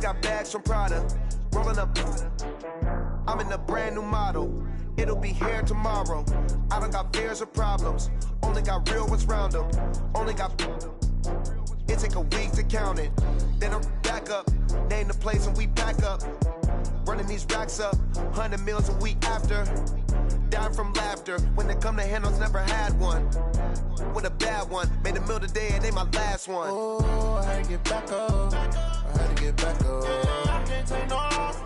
got bags from Prada. Rolling up, I'm in a brand new model. It'll be here tomorrow. I don't got fears or problems. Only got real ones round them. Only got. It take a week to count it. Then I'm back up. Name the place and we pack up. Running these racks up. 100 meals a week after. Dying from laughter. When they come to handles, never had one. With a bad one. Made a meal today and they my last one. Oh, I had to get back up. I had to get back up. I can't take no off.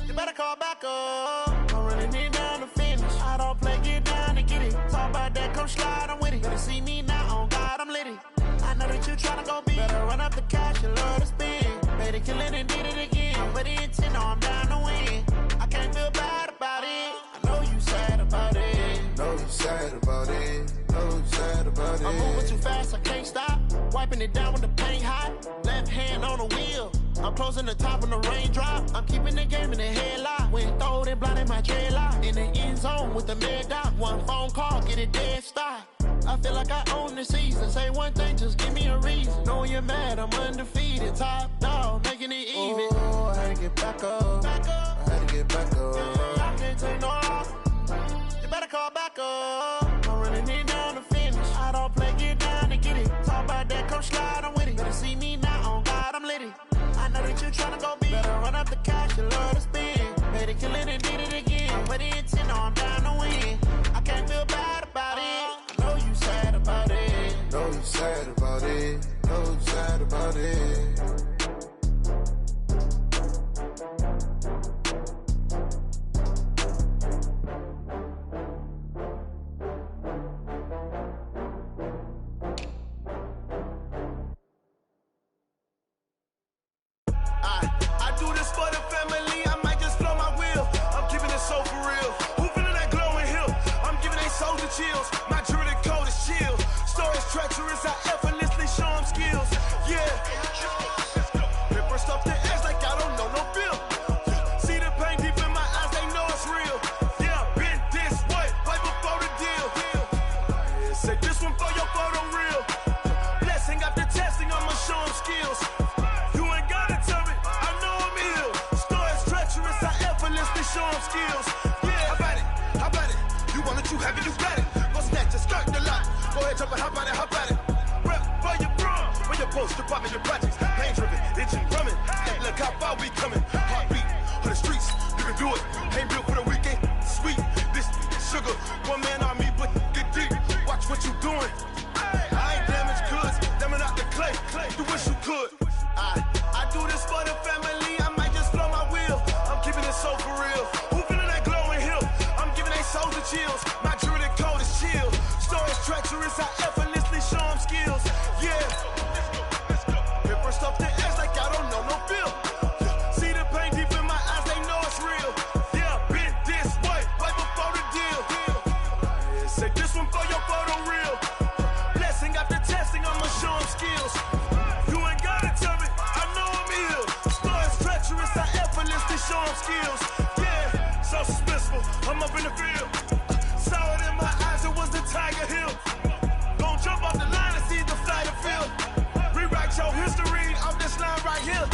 You better call back up. I'm running it down to finish. I don't play, get down to get it. Talk about that, come slide, I'm with it. Better see me now, on God, I'm litty. I know that you tryna go big. Better run up the cash, you love to spend. Better kill it and did it again. I'm with the intent, no, I'm down to win. I can't feel bad about it. I know you sad about it. Know you sad about it. Know you sad about it. I'm moving too fast, I can't stop. Wiping it down with the paint hot. Left hand on the wheel. I'm closing the top when the raindrop. I'm keeping the game in the headlock. When throwed and blinded my dreadlock. In the end zone with the mad dot. One phone call, get it dead stop. I feel like I own the season. Say one thing, just give me a reason. Knowing you're mad, I'm undefeated. Top dog, making it even. Oh, I had to get back up. I had to get back up. I can't take no off. You better call back up. I'm running it down to finish. I don't play, get down to get it. Talk about that, come slide, I'm with it. Better see me now, on God, I'm litty. I know that you tryna go big. Better run up the cash, you love to spend. Better kill it and did it again. With the intent, no, I'm down to win. I can't feel bad about it. I know you sad about it. Know you sad about it. Know you sad about it. I do this for the family, I might just blow my wheel. I'm keeping it so for real. Who feeling that glowing hill? I'm giving they souls the chills. My jewelry code is chill. Stories treacherous, I effortlessly show them skills. Yeah. Paper stuff the edge like I don't know no feel. See the pain deep in my eyes, they know it's real. Yeah, been this way, right before the deal. Say this one for your photo real. Blessing after testing, I'ma show them skills. Show them skills. Yeah, how about it? You want it, you have it, you got it. Go snatch it, skirt the lot. Go ahead, jump it, how about it? Rep for your bro, where your post, department, your projects. Pain driven, itching, drumming. Hey, look how far we coming. Heartbeat on the streets, you can do it. Ain't built for the weekend, sweet. This sugar, one man army, but get deep. Watch what you doing. I ain't damaged goods, damn out the clay. You wish you could. I do this for the family, I might just blow my wheel. I'm keeping it so for real. Who feeling that glowing hill? I'm giving they souls the chills. My jewelry code is chill. Stories treacherous, I effortlessly show them skills. Yeah. Let's go. Paper stuff the edge like I don't know no feel. See the pain deep in my eyes, they know it's real. Yeah, been this way, right before the deal. Say this one for your photo real. Blessing after testing, I'ma show them skills. You ain't gotta tell me, I know I'm ill. Stories treacherous, I effortlessly show them skills. Yeah, so suspenseful, I'm up in the field. Saw it in my eyes, it was the Tiger Hill. Don't jump off the line and see the fly the field. Rewrite your history off this line right here.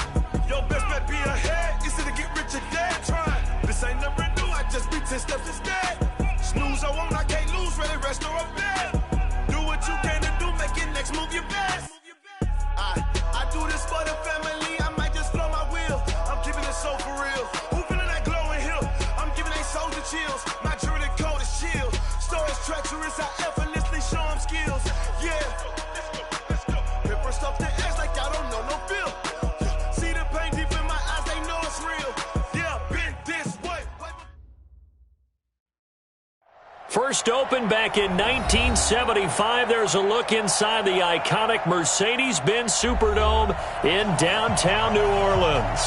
Your best bet be ahead, easy to get rich or dead. Try, this ain't never new, I just be 10 steps instead. Snooze or won't, I can't lose, ready, rest or a bed. Do what you can to do, make it next move your best. I do this for the family, I might just blow my wheel. I'm keeping it so for real. Who feeling that glowing hill? I'm giving they souls the chills. My jewelry code is chill. Stories treacherous, I effortlessly show them skills. Yeah. Let's go. Paper stuff the edge like I don't know no feel. See the pain deep in my eyes, they know it's real. Yeah, been this way. First opened back in 1975, there's a look inside the iconic Mercedes-Benz Superdome in downtown New Orleans.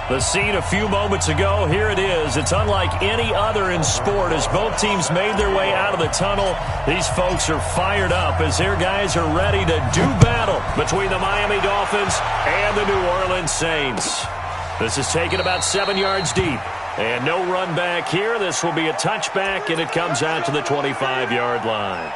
The scene a few moments ago, here it is. It's unlike any other in sport as both teams made their way out of the tunnel. These folks are fired up as their guys are ready to do battle between the Miami Dolphins and the New Orleans Saints. This is taken about 7 yards deep. And no run back here. This will be a touchback, and it comes out to the 25-yard line.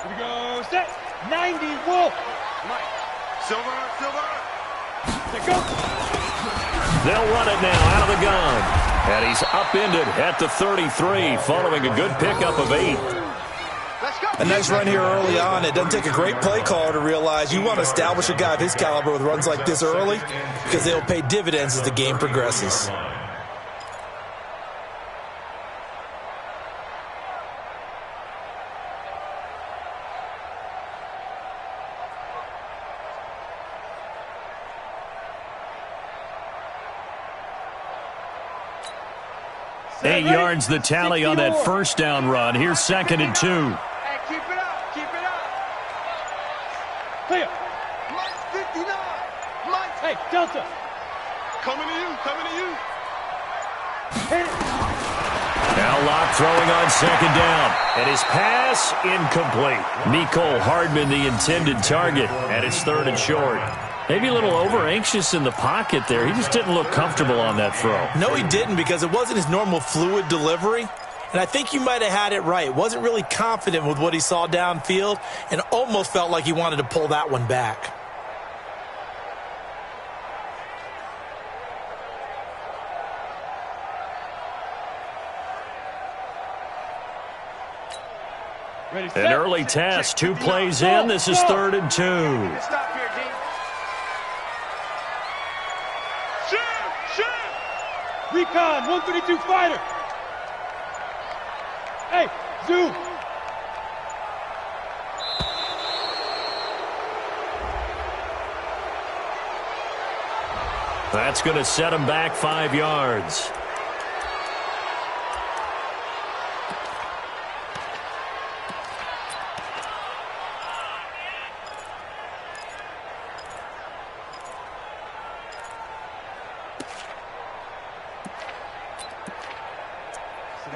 Here we go. Set. 90. Wolf. Mike. Silver. Let go. They'll run it now out of the gun. And he's upended at the 33 following a good pickup of 8. A nice run here early on. It doesn't take a great play caller to realize you want to establish a guy of his caliber with runs like this early because they'll pay dividends as the game progresses. Eight yards the tally on that first down run. Here's 2nd and 2. Hey, keep it up. Clear. Mike 59. Mike. Hey, Delta. Coming to you. Hit it. Now Locke throwing on 2nd down. And his pass incomplete. Mecole Hardman the intended target. And it's 3rd and short. Maybe a little over-anxious in the pocket there. He just didn't look comfortable on that throw. No, he didn't because it wasn't his normal fluid delivery. And I think you might have had it right. Wasn't really confident with what he saw downfield and almost felt like he wanted to pull that one back. Ready, An set. early test. 2 plays in. This is 3rd and 2. Stop here, D. Shoot! Recon, 132 fighter. Hey, zoom. That's going to set him back 5 yards.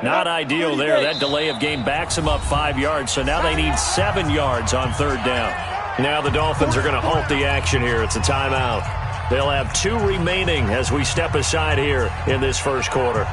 Not ideal there. That delay of game backs them up 5 yards, so now they need 7 yards on 3rd down. Now the Dolphins are going to halt the action here. It's a timeout. They'll have 2 remaining as we step aside here in this first quarter.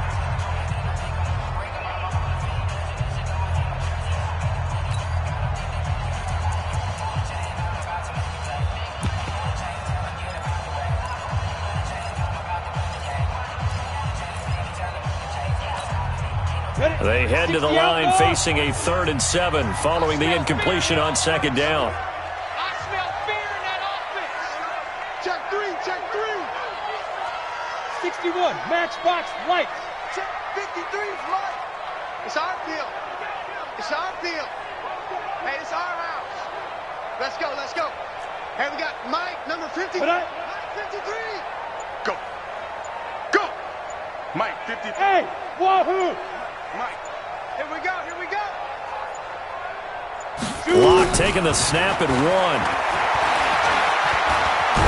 They head to the line facing a 3rd and 7 following the incompletion on 2nd down. I smell fear in that offense. Check 3. 61, matchbox lights. Check 53 's Mike. It's our field. Hey, it's our house. Let's go. Hey, we got Mike, number 50. Mike 53. Go. Mike 53. Hey, wahoo. Mike. Here we go. Locke taking the snap at 1.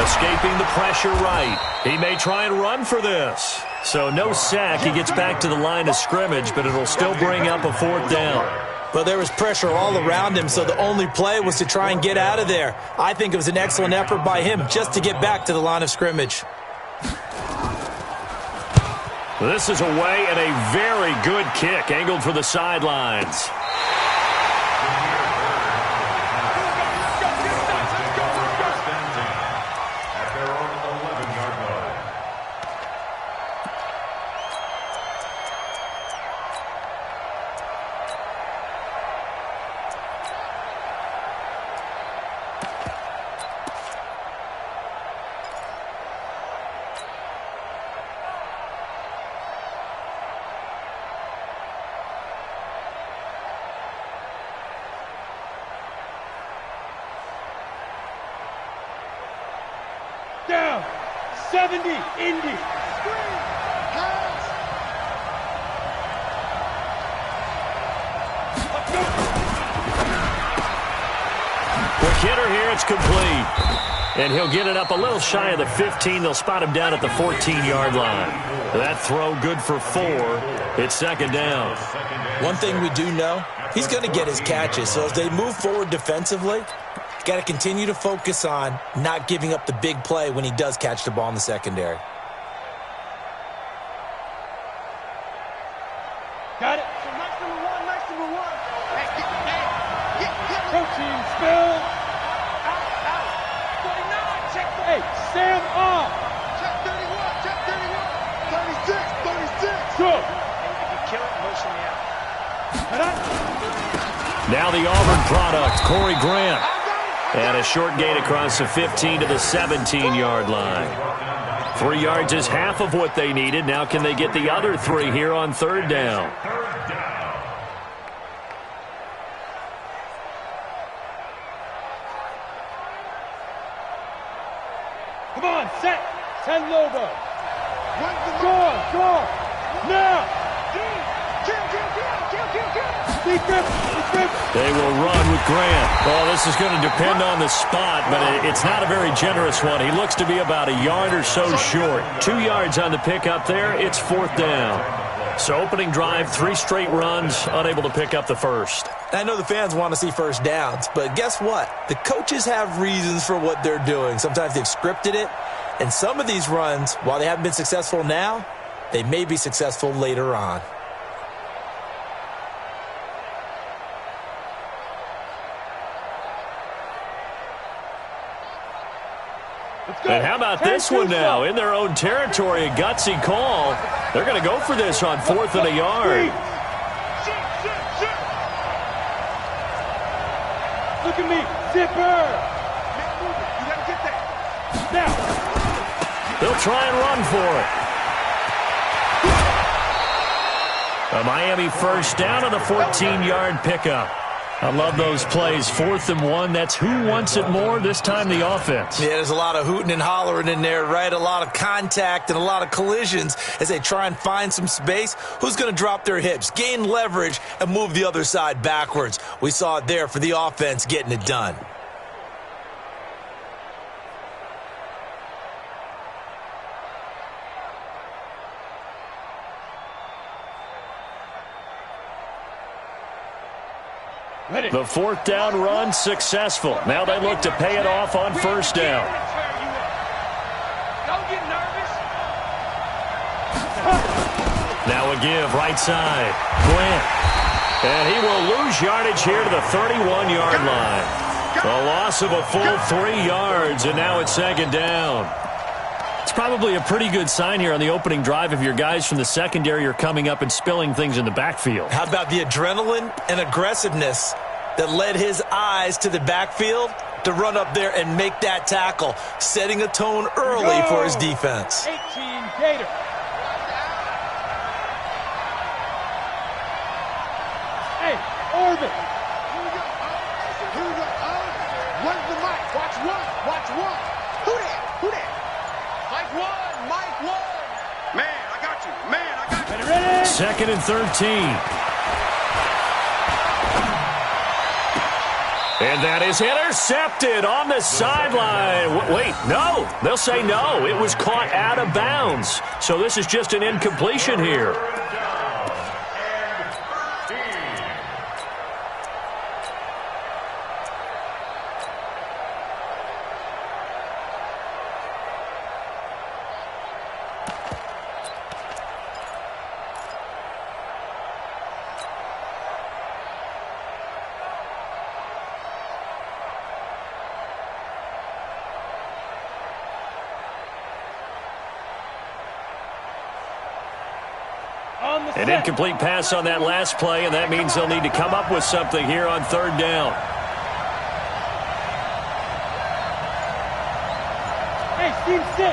Escaping the pressure right. He may try and run for this. So no sack. He gets back to the line of scrimmage, but it'll still bring up a 4th down. But there was pressure all around him, so the only play was to try and get out of there. I think it was an excellent effort by him just to get back to the line of scrimmage. This is away and a very good kick angled for the sidelines. Down. 70, Indy. Quick hitter here, it's complete. And he'll get it up a little shy of the 15. They'll spot him down at the 14-yard line. That throw good for 4. It's 2nd down. One thing we do know, he's going to get his catches. So as they move forward defensively, got to continue to focus on not giving up the big play when he does catch the ball in the secondary. Got it. So Mike's number one. Protein spill. Out. 49, check. Hey, stand off. Check 31, check 31. 36. Good. If you kill it, motion me out. Now the Auburn product, Corey Grant. And a short gain across the 15 to the 17-yard line. 3 yards is half of what they needed. Now can they get the other 3 here on third down? Come on, set. 10 logo. Score. Now. They will run with Grant. Well, this is going to depend on the spot, but it's not a very generous one. He looks to be about a yard or so short. 2 yards on the pickup there. It's fourth down. So opening drive, 3 straight runs, unable to pick up the first. I know the fans want to see first downs, but guess what? The coaches have reasons for what they're doing. Sometimes they've scripted it, and some of these runs, while they haven't been successful now, they may be successful later on. And how about this one now? In their own territory, a gutsy call. They're going to go for this on 4th and a yard. Look at me. Zipper. You got to get that. Now. They'll try and run for it. A Miami first down on the 14-yard pickup. I love those plays. 4th and 1. That's who wants it more, this time the offense. Yeah, there's a lot of hooting and hollering in there, right? A lot of contact and a lot of collisions as they try and find some space. Who's going to drop their hips, gain leverage, and move the other side backwards? We saw it there for the offense getting it done. The 4th down run successful. Now they look to pay it off on first down. Don't get nervous. Now a give right side. Grant. And he will lose yardage here to the 31-yard line. A loss of a full 3 yards, and now it's second down. It's probably a pretty good sign here on the opening drive if your guys from the secondary are coming up and spilling things in the backfield. How about the adrenaline and aggressiveness that led his eyes to the backfield to run up there and make that tackle, setting a tone early for his defense. 18 Gator. Hey, Orbit. Here we go. Where's the mic? Watch one. Who that? Mike 1. Man, I got you. Ready? 2nd and 13. And that is intercepted on the sideline. Wait, no. They'll say no. It was caught out of bounds. So this is just an incompletion here. An incomplete pass on that last play, and that means they'll need to come up with something here on third down. Hey, Steve 6.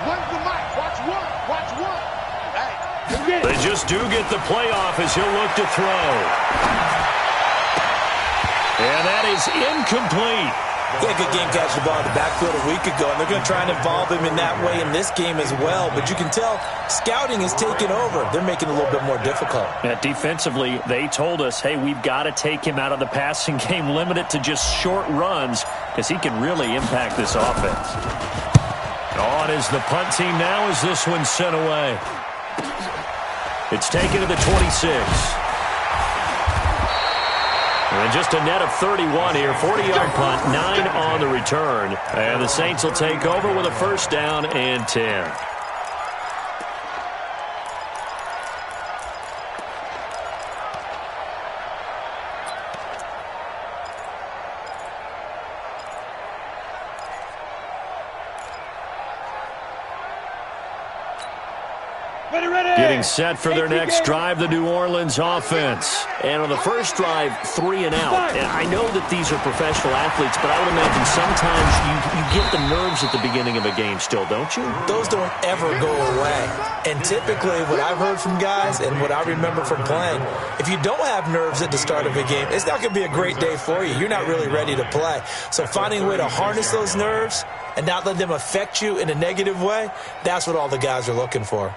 Where's the mic? Watch one. Hey, they just do get the playoff as he'll look to throw. And that is incomplete. He had a good game catching the ball in the backfield a week ago, and they're going to try and involve him in that way in this game as well. But you can tell scouting is taking over. They're making it a little bit more difficult. Yeah, defensively, they told us, hey, we've got to take him out of the passing game, limit it to just short runs, because he can really impact this offense. On is the punt team now as this one's sent away. It's taken to the 26. And just a net of 31 here, 40-yard punt, 9 on the return. And the Saints will take over with a first down and 10. Getting set for their next drive, the New Orleans offense. And on the first drive, 3 and out. And I know that these are professional athletes, but I would imagine sometimes you get the nerves at the beginning of a game still, don't you? Those don't ever go away. And typically what I've heard from guys and what I remember from playing, if you don't have nerves at the start of a game, it's not going to be a great day for you. You're not really ready to play. So finding a way to harness those nerves and not let them affect you in a negative way, that's what all the guys are looking for.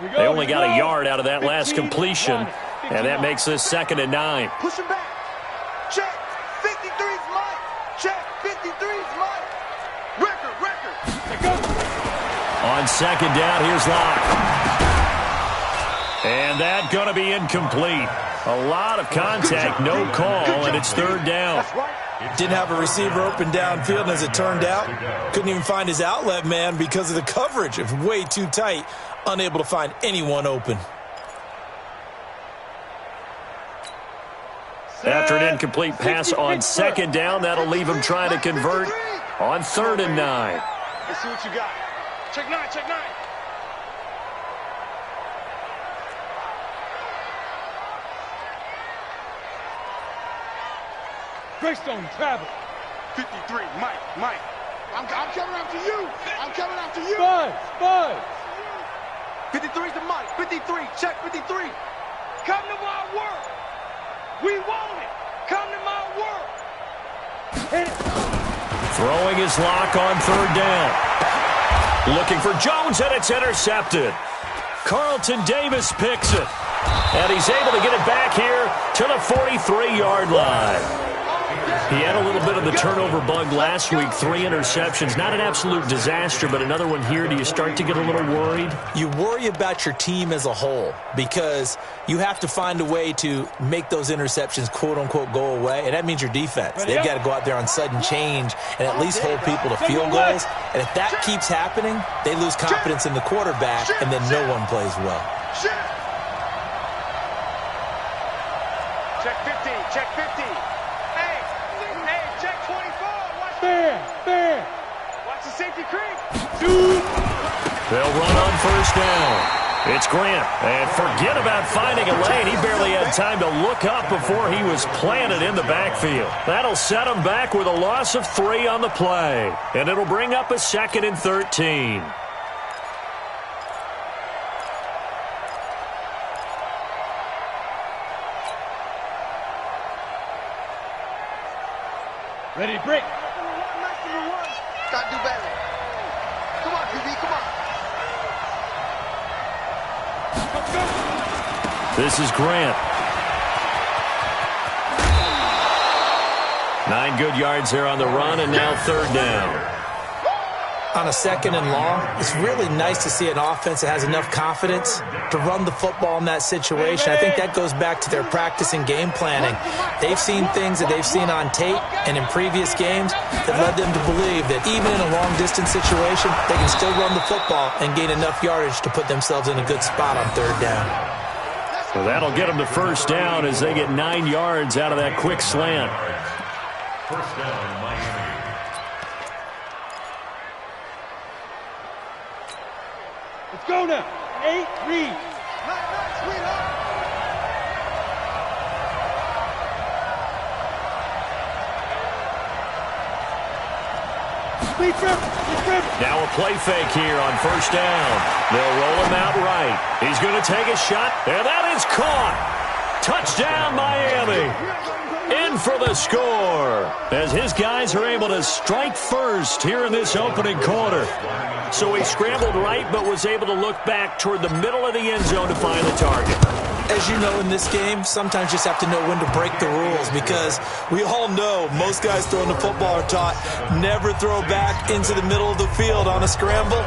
They only got a yard out of that last completion, and that makes this 2nd and 9. Push him back. Check. 53's mine. Check. 53's mine. Record. On 2nd down, here's Locke. And that's going to be incomplete. A lot of contact, no call, and it's 3rd down. Didn't have a receiver open downfield, and as it turned out, couldn't even find his outlet man because of the coverage. It was way too tight, unable to find anyone open. After an incomplete pass on 2nd down, that'll leave him trying to convert on 3rd and 9. Let's see what you got. Check 9, check 9. Greystone travel. 53, Mike. I'm coming after you. I'm coming after you. Buzz. 53's the Mike. 53, check 53. Come to my work. We want it. Come to my work. Hit it. Throwing his Lock on 3rd down. Looking for Jones, and it's intercepted. Carlton Davis picks it. And he's able to get it back here to the 43-yard line. He had a little bit of the turnover bug last week, 3 interceptions. Not an absolute disaster, but another one here. Do you start to get a little worried? You worry about your team as a whole because you have to find a way to make those interceptions, quote-unquote, go away, and that means your defense. They've got to go out there on sudden change and at least hold people to field goals. And if that keeps happening, they lose confidence in the quarterback, and then no one plays well. Check 15, check 15. Fair. Watch the safety creep. They'll run on 1st down. It's Grant. And forget about finding a lane. He barely had time to look up before he was planted in the backfield. That'll set him back with a loss of 3 on the play. And it'll bring up a 2nd and 13. Ready to break. Got to do better. Come on, PB, come on. This is Grant. 9 good yards there on the run, and now 3rd down. On a 2nd and long, it's really nice to see an offense that has enough confidence to run the football in that situation. I think that goes back to their practice and game planning. They've seen things that they've seen on tape and in previous games that led them to believe that even in a long-distance situation, they can still run the football and gain enough yardage to put themselves in a good spot on 3rd down. So that'll get them to 1st down as they get 9 yards out of that quick slant. 1st down, Miami. Let's go now. 8, read. Now a play fake here on 1st down. They'll roll him out right. He's going to take a shot, and that is caught. Touchdown, Miami. In for the score as his guys are able to strike first here in this opening quarter. So he scrambled right but was able to look back toward the middle of the end zone to find the target. As you know, in this game, sometimes you just have to know when to break the rules because we all know most guys throwing the football are taught never throw back into the middle of the field on a scramble.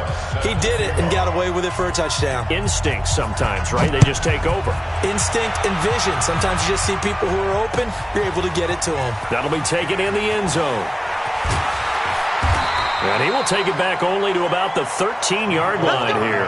He did it and got away with it for a touchdown. Instinct sometimes, right? They just take over. Instinct and vision. Sometimes you just see people who are open, you're able to get it to them. That'll be taken in the end zone. And he will take it back only to about the 13-yard line here.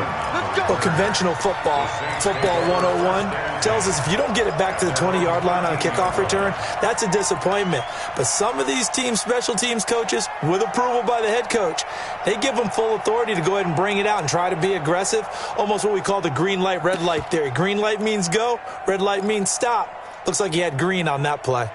Well, conventional football 101, tells us if you don't get it back to the 20-yard line on a kickoff return, that's a disappointment. But some of these special teams coaches, with approval by the head coach, they give them full authority to go ahead and bring it out and try to be aggressive, almost what we call the green light, red light theory. Green light means go, red light means stop. Looks like he had green on that play.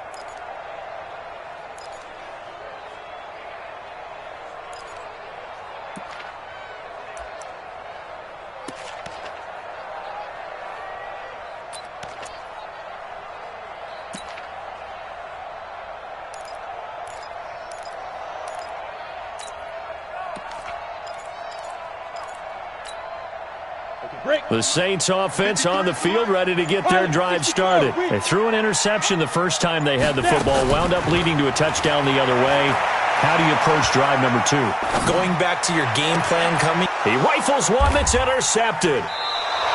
The Saints offense on the field, ready to get their drive started. They threw an interception the first time they had the football, wound up leading to a touchdown the other way. How do you approach drive number 2? Going back to your game plan coming. He rifles one that's intercepted.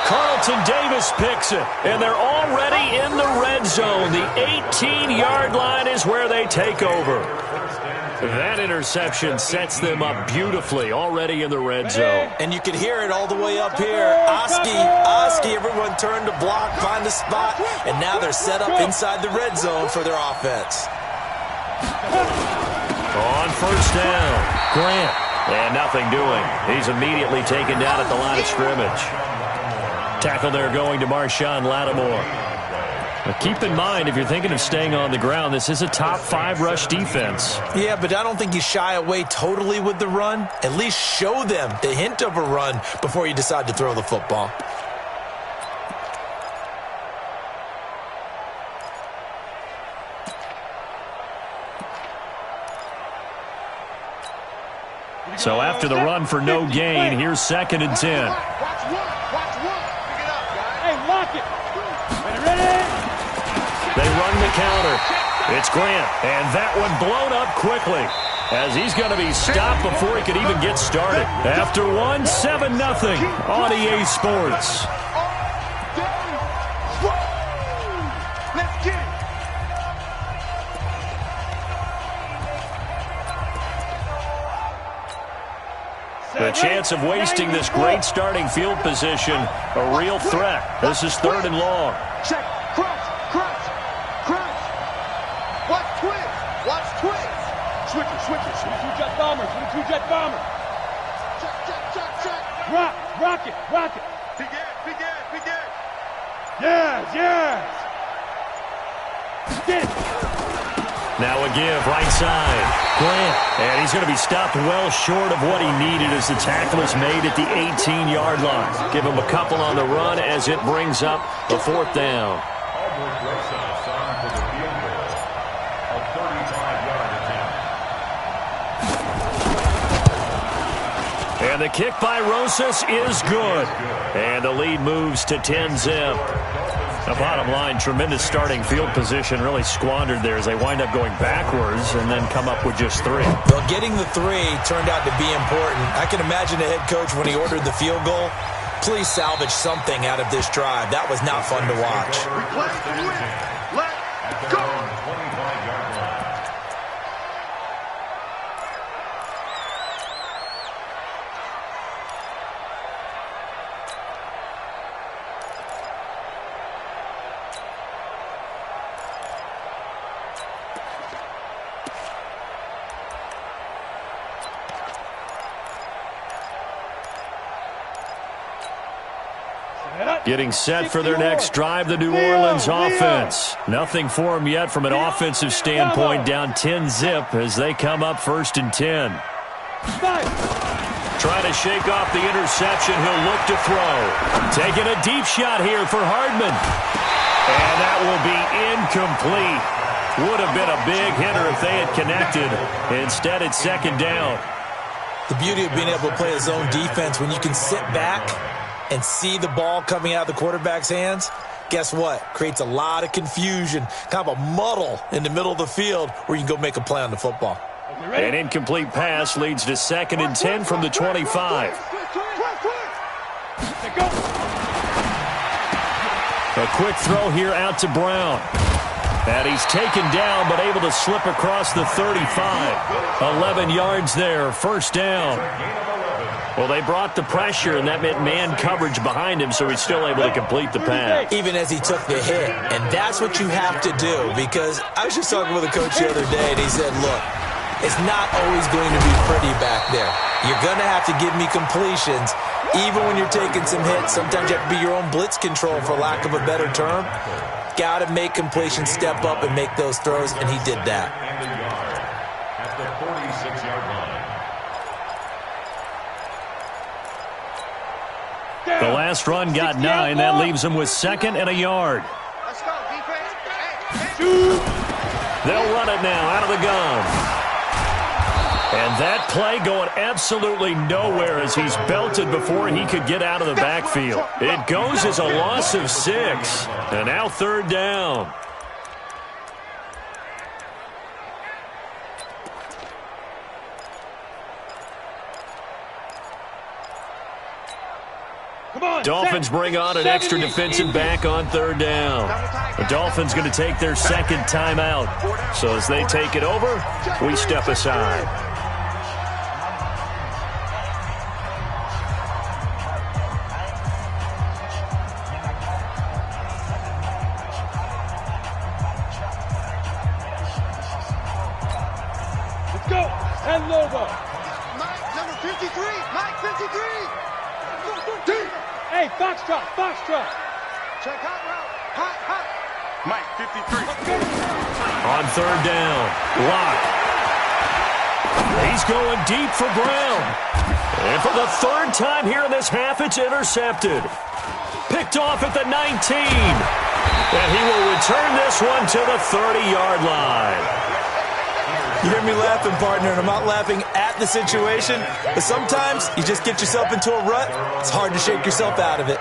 Carlton Davis picks it, and they're already in the red zone. The 18-yard line is where they take over. That interception sets them up beautifully, already in the red zone. And you can hear it all the way up here. Oski, everyone turned to block, find a spot, and now they're set up inside the red zone for their offense. On first down, Grant, and nothing doing. He's immediately taken down at the line of scrimmage. Tackle there going to Marshawn Lattimore. Now keep in mind, if you're thinking of staying on the ground, this is a top 5 rush defense. Yeah, but I don't think you shy away totally with the run. At least show them the hint of a run before you decide to throw the football. So after the run for no gain, here's 2nd and 10. Watch one. Pick it up, guys. Hey, lock it. Ready? They run the counter. It's Grant, and that one blown up quickly as he's going to be stopped before he could even get started. After one, 7-0 on EA Sports. Let's get it. The chance of wasting this great starting field position, a real threat. This is 3rd and long. Check. Crunch. Watch twins. Switches. 22-jet bomber. Check. Rock it. Begin. Yes. Get it. Now a give, right side. Grant, and he's going to be stopped well short of what he needed as the tackle is made at the 18-yard line. Give him a couple on the run as it brings up the 4th down. And the kick by Rosas is good. And the lead moves to 10-0. The bottom line, tremendous starting field position, really squandered there as they wind up going backwards and then come up with just 3. Well, getting the 3 turned out to be important. I can imagine the head coach when he ordered the field goal. Please salvage something out of this drive. That was not fun to watch. Request the win. Let's go. Getting set for their next drive, the New Orleans offense. Nothing for them yet from an offensive standpoint, down 10-0 as they come up 1st and 10. Trying to shake off the interception, he'll look to throw. Taking a deep shot here for Hardman. And that will be incomplete. Would have been a big hitter if they had connected. Instead, it's 2nd down. The beauty of being able to play a zone defense, when you can sit back and see the ball coming out of the quarterback's hands, guess what? Creates a lot of confusion, kind of a muddle in the middle of the field where you can go make a play on the football. An incomplete pass leads to 2nd and 10 from the 25. A quick throw here out to Brown. And he's taken down, but able to slip across the 35. 11 yards there, first down. Well, they brought the pressure, and that meant man coverage behind him, so he's still able to complete the pass. Even as he took the hit, and that's what you have to do, because I was just talking with a coach the other day, and he said, look, it's not always going to be pretty back there. You're going to have to give me completions, even when you're taking some hits. Sometimes you have to be your own blitz control, for lack of a better term. Got to make completions, step up, and make those throws, and he did that. At the 46-yard line. The last run got 9. That leaves him with 2nd and a yard. Let's go, defense. They'll run it now out of the gun. And that play going absolutely nowhere as he's belted before he could get out of the backfield. It goes as a loss of 6. And now 3rd down. Dolphins bring on an extra defensive back on 3rd down. The Dolphins going to take their 2nd timeout. So as they take it over, we step aside. Let's go. And Lobo. Mike, number 53. Mike, 53. Hey, Foxtrot, Foxtrot. Check hot route. Hot, hot. Mike, 53. On 3rd down, Locke. He's going deep for Brown. And for the 3rd time here in this half, it's intercepted. Picked off at the 19. And he will return this one to the 30-yard line. You hear me laughing, partner, and I'm not laughing at the situation, but sometimes you just get yourself into a rut. It's hard to shake yourself out of it.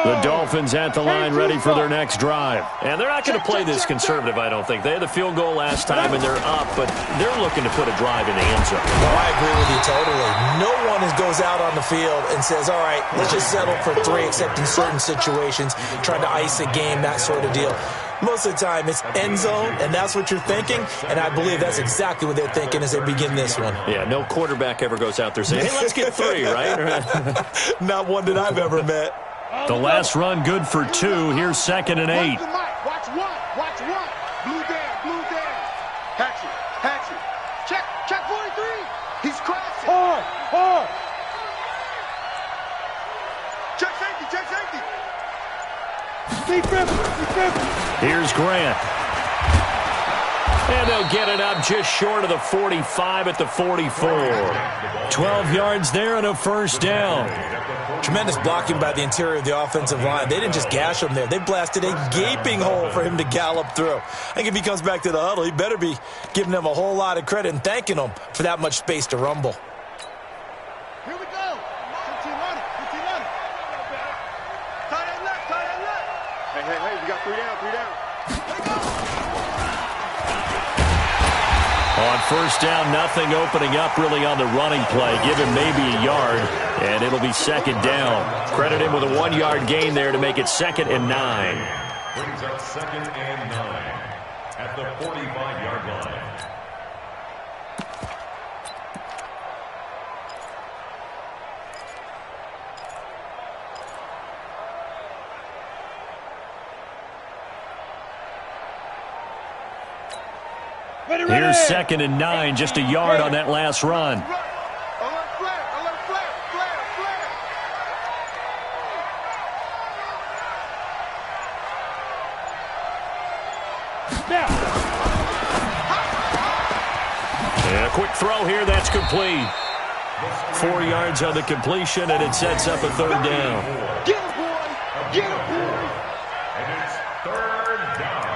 The Dolphins at the line ready for their next drive. And they're not going to play this conservative, I don't think. They had the field goal last time, and they're up, but they're looking to put a drive in the end zone. No, I agree with you totally. No one goes out on the field and says, all right, let's just settle for 3, except in certain situations, trying to ice a game, that sort of deal. Most of the time, it's end zone, and that's what you're thinking, and I believe that's exactly what they're thinking as they begin this one. Yeah, no quarterback ever goes out there saying, hey, let's get 3, right? Not one that I've ever met. The last run good for 2. Here's 2nd and 8. Watch one. Watch one. Blue down. Hatchet. Check 43. He's crashing. Hard. Check safety. Here's Grant. And they'll get it up just short of the 45 at the 44. 12 yards there and a 1st down. Tremendous blocking by the interior of the offensive line. They didn't just gash him there. They blasted a gaping hole for him to gallop through. I think if he comes back to the huddle, he better be giving them a whole lot of credit and thanking them for that much space to rumble. Here we go. 15 on it. Tie that left. Hey, we got 3 down. On 1st down, nothing opening up really on the running play. Give him maybe a yard, and it'll be 2nd down. Credit him with a 1-yard gain there to make it 2nd and 9. Brings up 2nd and 9 at the 45-yard line. Here's 2nd and 9, just a yard on that last run. Alert flare. And a quick throw here, that's complete. 4 yards on the completion, and it sets up a 3rd down. Get him, boy. And it's 3rd down.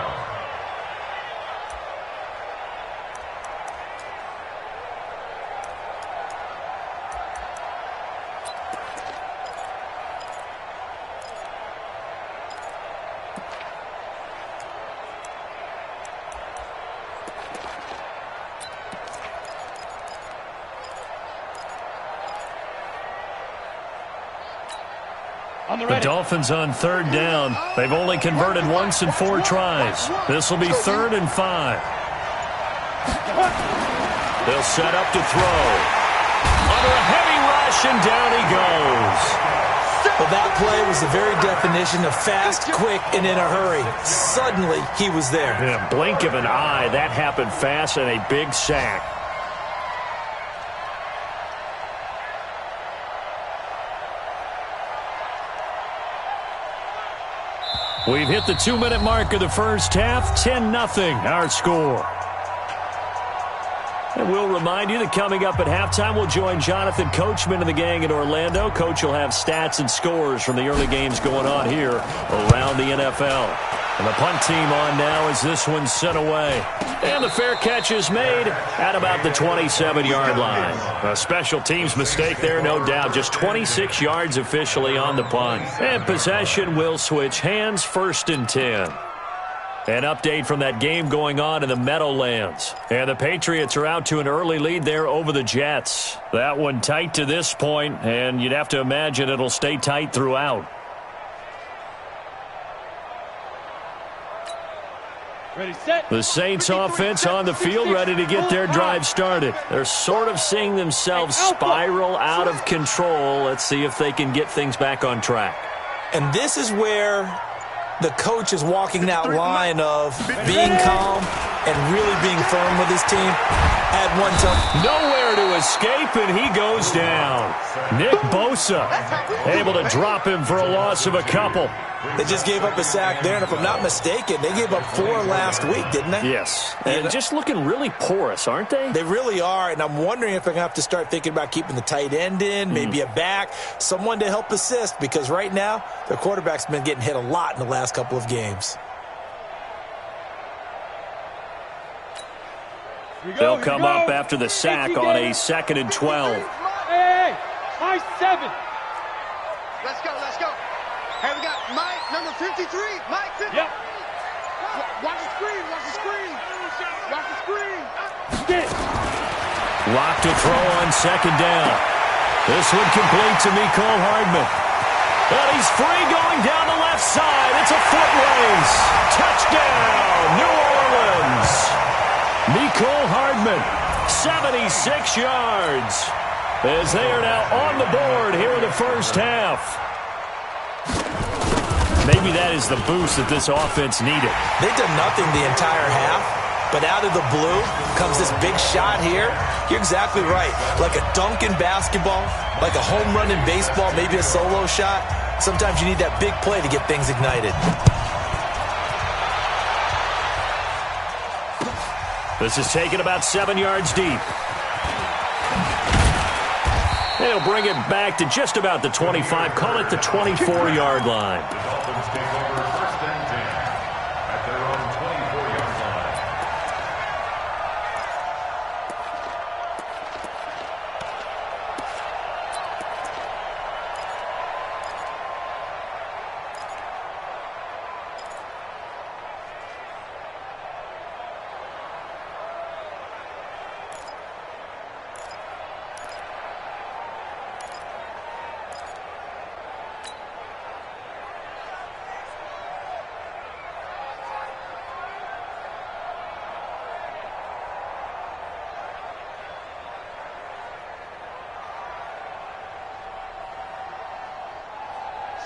The Dolphins on 3rd down. They've only converted once in 4 tries. This will be 3rd and 5. They'll set up to throw. Under a heavy rush, and down he goes. Well, that play was the very definition of fast, quick, and in a hurry. Suddenly, he was there. In a blink of an eye, that happened fast, and a big sack. We've hit the 2-minute mark of the first half. 10-0, our score. And we'll remind you that coming up at halftime, we'll join Jonathan Coachman and the gang in Orlando. Coach will have stats and scores from the early games going on here around the NFL. And the punt team on now as this one's sent away. And the fair catch is made at about the 27-yard line. A special teams mistake there, no doubt. Just 26 yards officially on the punt. And possession will switch hands, 1st and 10. An update from that game going on in the Meadowlands. And the Patriots are out to an early lead there over the Jets. That one tight to this point, and you'd have to imagine it'll stay tight throughout. Ready, set. The Saints offense on the field, ready to get their drive started. They're sort of seeing themselves spiral out of control. Let's see if they can get things back on track. And this is where the coach is walking that line of being calm and really being firm with his team. Had one tough. Nowhere to escape, and he goes down. Nick Bosa able to drop him for a loss of a couple. They just gave up a sack there, and if I'm not mistaken, they gave up 4 last week, didn't they? Yes. And just looking really porous, aren't they? They really are, and I'm wondering if they're going to have to start thinking about keeping the tight end in, maybe a back, someone to help assist, because right now, their quarterback's been getting hit a lot in the last couple of games. They'll come up after the sack on a 2nd and 12. Hey, my 7. Let's go, let's go. Hey, we got Mike, number 53. Mike, 53. Yep. Watch the screen, watch the screen. Watch the screen. Get. Lock to throw on 2nd down. This one complete to Mecole Hardman. And he's free going down the left side. It's a foot race. Touchdown, New Orleans. Mecole Hardman, 76 yards. As they are now on the board here in the first half. Maybe that is the boost that this offense needed. They've done nothing the entire half, but out of the blue comes this big shot here. You're exactly right. Like a dunk in basketball, like a home run in baseball, maybe a solo shot. Sometimes you need that big play to get things ignited. This is taken about 7 yards deep. They'll bring it back to just about the 25. Call it the 24-yard line. The Dolphins take over 1st and 10 at their own 24-yard line.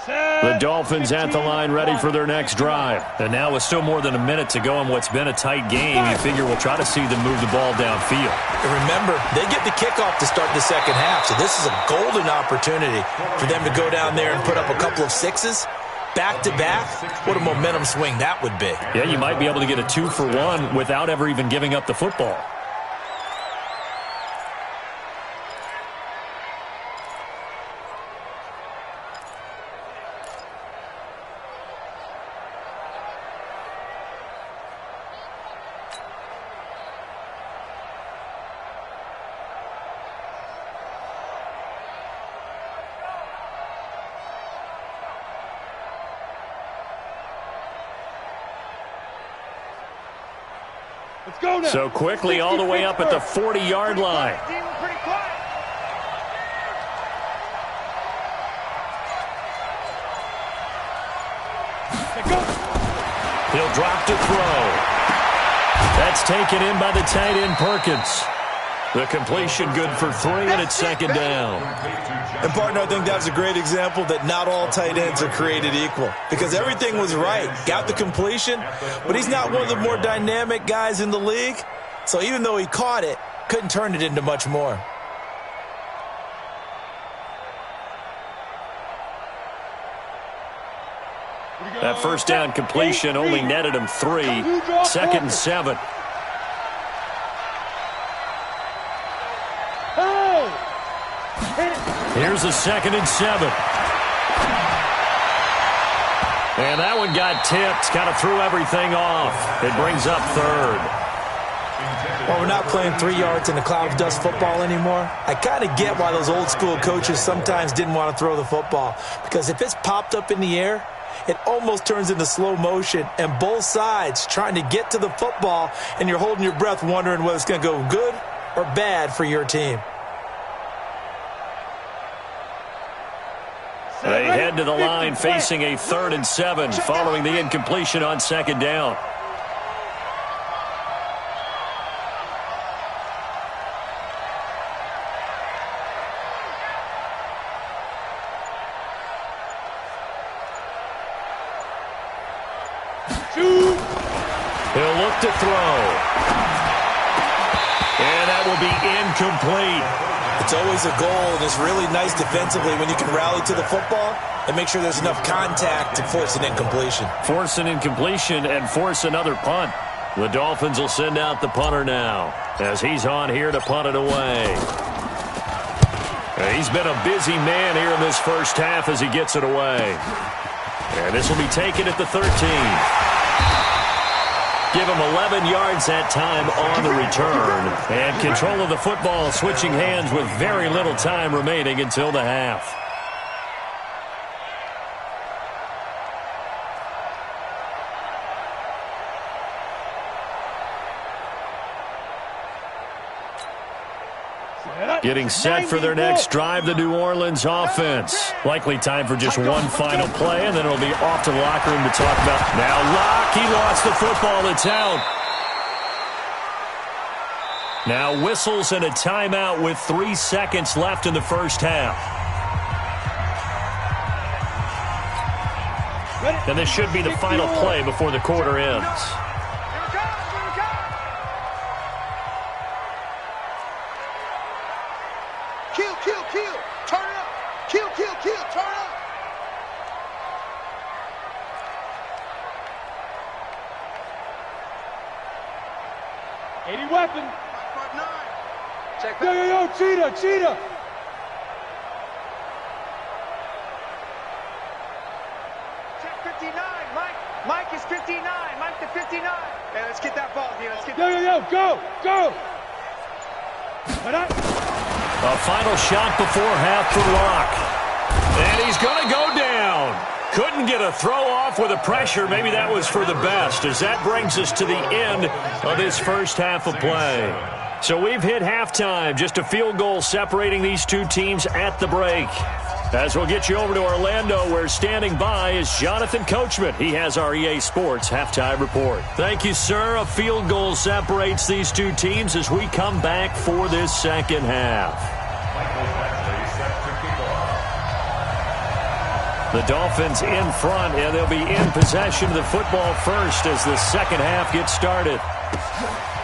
The Dolphins at the line ready for their next drive. And now with still more than a minute to go in what's been a tight game, you figure we'll try to see them move the ball downfield. And remember, they get the kickoff to start the second half, so this is a golden opportunity for them to go down there and put up a couple of 6s. Back-to-back, what a momentum swing that would be. Yeah, you might be able to get a 2-for-1 without ever even giving up the football. Let's go now. So quickly all the way up at the 40-yard line. Pretty quiet. He'll drop to throw. That's taken in by the tight end Perkins. The completion good for 3, and it's second down. And, partner, I think that's a great example that not all tight ends are created equal, because everything was right. Got the completion, but he's not one of the more dynamic guys in the league. So even though he caught it, couldn't turn it into much more. That first down completion only netted him 3. 2nd and 7. Here's a 2nd and 7. And that one got tipped. Kind of threw everything off. It brings up 3rd. Well, we're not playing 3 yards in a cloud of dust football anymore. I kind of get why those old school coaches sometimes didn't want to throw the football. Because if it's popped up in the air, it almost turns into slow motion, and both sides trying to get to the football, and you're holding your breath wondering whether it's going to go good or bad for your team. They head to the line facing a 3rd and 7 following the incompletion on 2nd down. He'll look to throw. And that will be incomplete. It's always a goal, and it's really nice defensively when you can rally to the football and make sure there's enough contact to force an incompletion. Force an incompletion and force another punt. The Dolphins will send out the punter now as he's on here to punt it away. He's been a busy man here in this first half as he gets it away. And this will be taken at the 13. Give him 11 yards that time on the return. And control of the football switching hands with very little time remaining until the half. Getting set for their next drive, the New Orleans offense. Likely time for just one final play, and then it'll be off to the locker room to talk about. Now Locke, he lost the football. It's out. Now whistles and a timeout with 3 seconds left in the first half. And this should be the final play before the quarter ends. Kill. Turn it up. Kill. Turn it up. Weapon. Check Yo, cheetah. Check 59. Mike is 59. Mike to 59. Hey, let's get that ball, dude. Let's get Yo, go. A final shot before half for Locke. And he's going to go down. Couldn't get a throw off with the pressure. Maybe that was for the best, as that brings us to the end of this first half of play. So we've hit halftime. Just a field goal separating these two teams at the break. As we'll get you over to Orlando, where standing by is Jonathan Coachman. He has our EA Sports halftime report. Thank you, sir. A field goal separates these two teams as we come back for this second half. The Dolphins in front, and they'll be in possession of the football first as the second half gets started.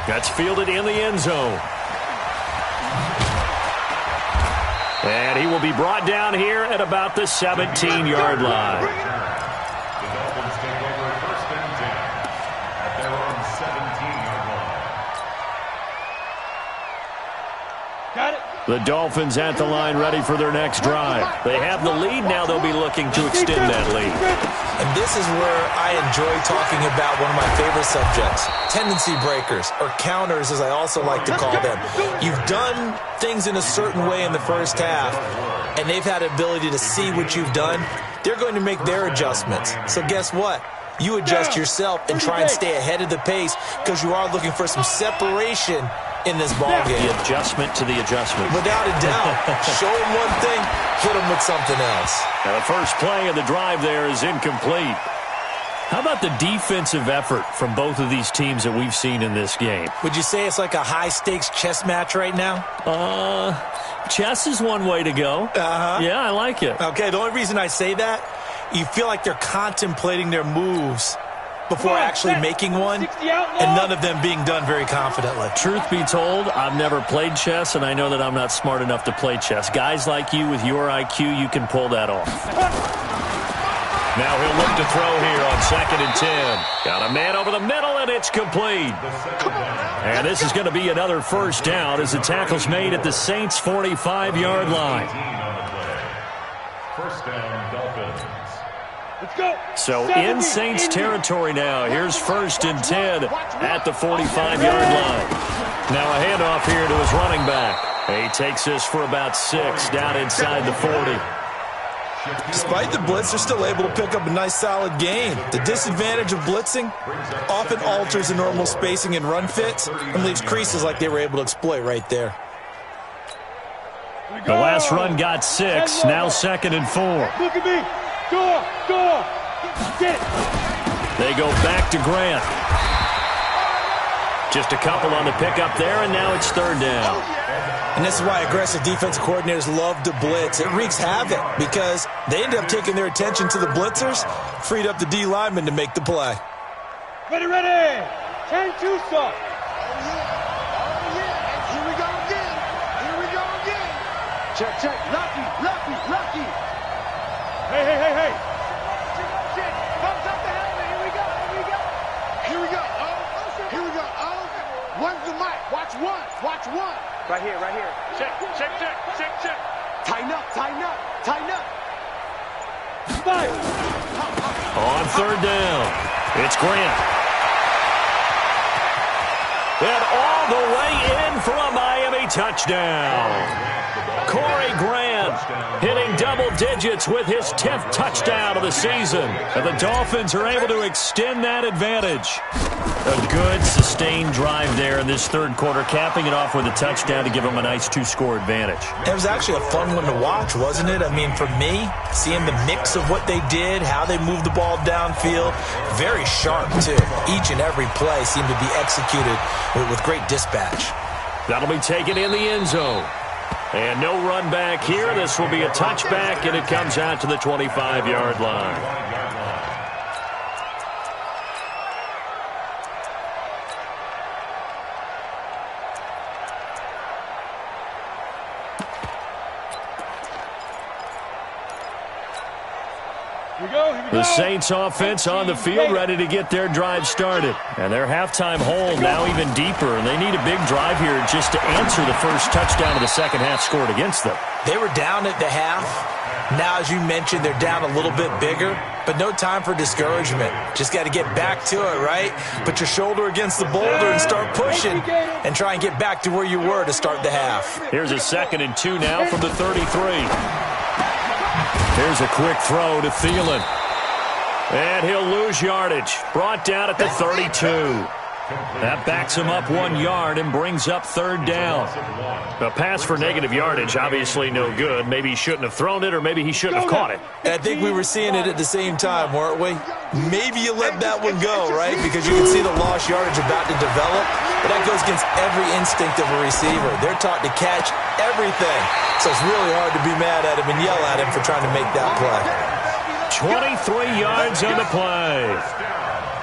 That's fielded in the end zone. And he will be brought down here at about the 17-yard line. The Dolphins take over first and 10 at their own 17-yard line. Got it. The Dolphins at the line ready for their next drive. They have the lead. Now they'll be looking to extend that lead. And this is where I enjoy talking about one of my favorite subjects, tendency breakers, or counters as I also like to call them. You've done things in a certain way in the first half, and they've had the ability to see what you've done. They're going to make their adjustments. So guess what? You adjust yourself and try and stay ahead of the pace because you are looking for some separation in this ball game. The adjustment to the adjustment. Without a doubt. Show them one thing, hit them with something else. Now the first play of the drive there is incomplete. How about the defensive effort from both of these teams that we've seen in this game? Would you say it's like a high-stakes chess match right now? Chess is one way to go. Yeah, I like it. Okay, the only reason I say that, you feel like they're contemplating their moves before actually making one, and none of them being done very confidently. Truth be told, I've never played chess, and I know that I'm not smart enough to play chess. Guys like you with your IQ, you can pull that off. Now he'll look to throw here on 2nd and 10. Got a man over the middle, and it's complete. And this is going to be another first down as the tackle's made at the Saints' 45-yard line. First down, Dolphins. Let's go. So in Saints territory now. Here's 1st and 10 at the 45-yard line. Now a handoff here to his running back. He takes this for about 6 down inside the 40. Despite the blitz, they're still able to pick up a nice solid gain. The disadvantage of blitzing often alters the normal spacing and run fits and leaves creases like they were able to exploit right there. The last run got 6. Now 2nd and 4. Look at me. Go. Get it. They go back to Grant. Just a couple on the pickup there, and now it's 3rd down. And this is why aggressive defensive coordinators love to blitz. It wreaks havoc because they end up taking their attention to the blitzers, freed up the D lineman to make the play. Ready. 10-2, sir. Here we go again. Check. Lucky. Hey. Bumps up the helmet. Here we go. One's the mic. Watch one. Right here. Check. Tighten up. 5. On 3rd down, it's Grant. And all the way in for a Miami touchdown. Corey Grant hitting double digits with his 10th touchdown of the season. And the Dolphins are able to extend that advantage. A good, sustained drive there in this 3rd quarter, capping it off with a touchdown to give them a nice 2-score advantage. It was actually a fun one to watch, wasn't it? I mean, for me, seeing the mix of what they did, how they moved the ball downfield, very sharp, too. Each and every play seemed to be executed with great dispatch. That'll be taken in the end zone. And no run back here. This will be a touchback, and it comes out to the 25-yard line. The Saints offense on the field, ready to get their drive started. And their halftime hole now even deeper, and they need a big drive here just to answer the first touchdown of the second half scored against them. They were down at the half. Now, as you mentioned, they're down a little bit bigger, but no time for discouragement. Just got to get back to it, right? Put your shoulder against the boulder and start pushing and try and get back to where you were to start the half. Here's a 2nd and 2 now from the 33. Here's a quick throw to Thielen. And he'll lose yardage. Brought down at the 32. That backs him up 1 yard and brings up 3rd down. A pass for negative yardage, obviously no good. Maybe he shouldn't have thrown it, or maybe he shouldn't have caught it. I think we were seeing it at the same time, weren't we? Maybe you let that one go, right? Because you can see the lost yardage about to develop. But that goes against every instinct of a receiver. They're taught to catch everything. So it's really hard to be mad at him and yell at him for trying to make that play. 23 yards on the play.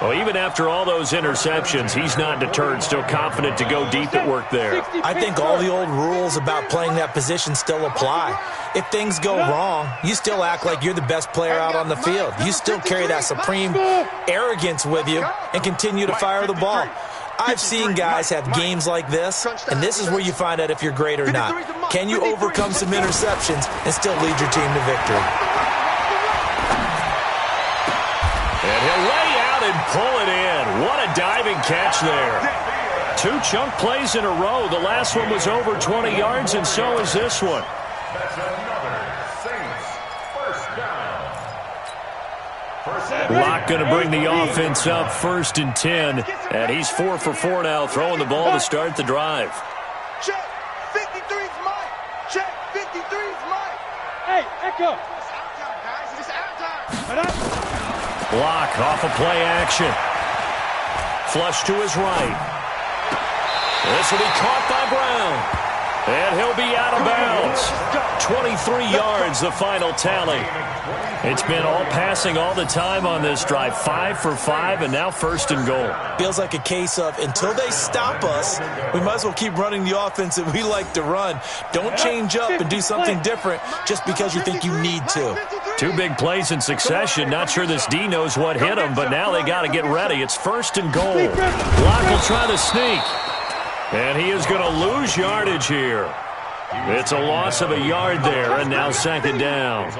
Well, even after all those interceptions, he's not deterred, still confident to go deep at work there. I think all the old rules about playing that position still apply. If things go wrong, you still act like you're the best player out on the field. You still carry that supreme arrogance with you and continue to fire the ball. I've seen guys have games like this, and this is where you find out if you're great or not. Can you overcome some interceptions and still lead your team to victory? And he'll lay out and pull it in. What a diving catch there. 2 chunk plays in a row. The last one was over 20 yards, and so is this one. That's another Saints first down. Locke going to bring the offense up 1st and 10. And he's 4 for 4 now, throwing the ball to start the drive. Check. 53's Mike. Check. 53's Mike. Hey, Echo. It's out time, guys. It's out time. Block off of play action. Flush to his right. This will be caught by Brown. And he'll be out of bounds. 23 yards, the final tally. It's been all passing all the time on this drive. 5 for 5, and now 1st and goal. Feels like a case of, until they stop us, we might as well keep running the offense that we like to run. Don't change up and do something different just because you think you need to. 2 big plays in succession. Not sure this D knows what hit him, but now they got to get ready. It's 1st and goal. Locke will try to sneak. And he is going to lose yardage here. It's a loss of a yard there, and now 2nd down.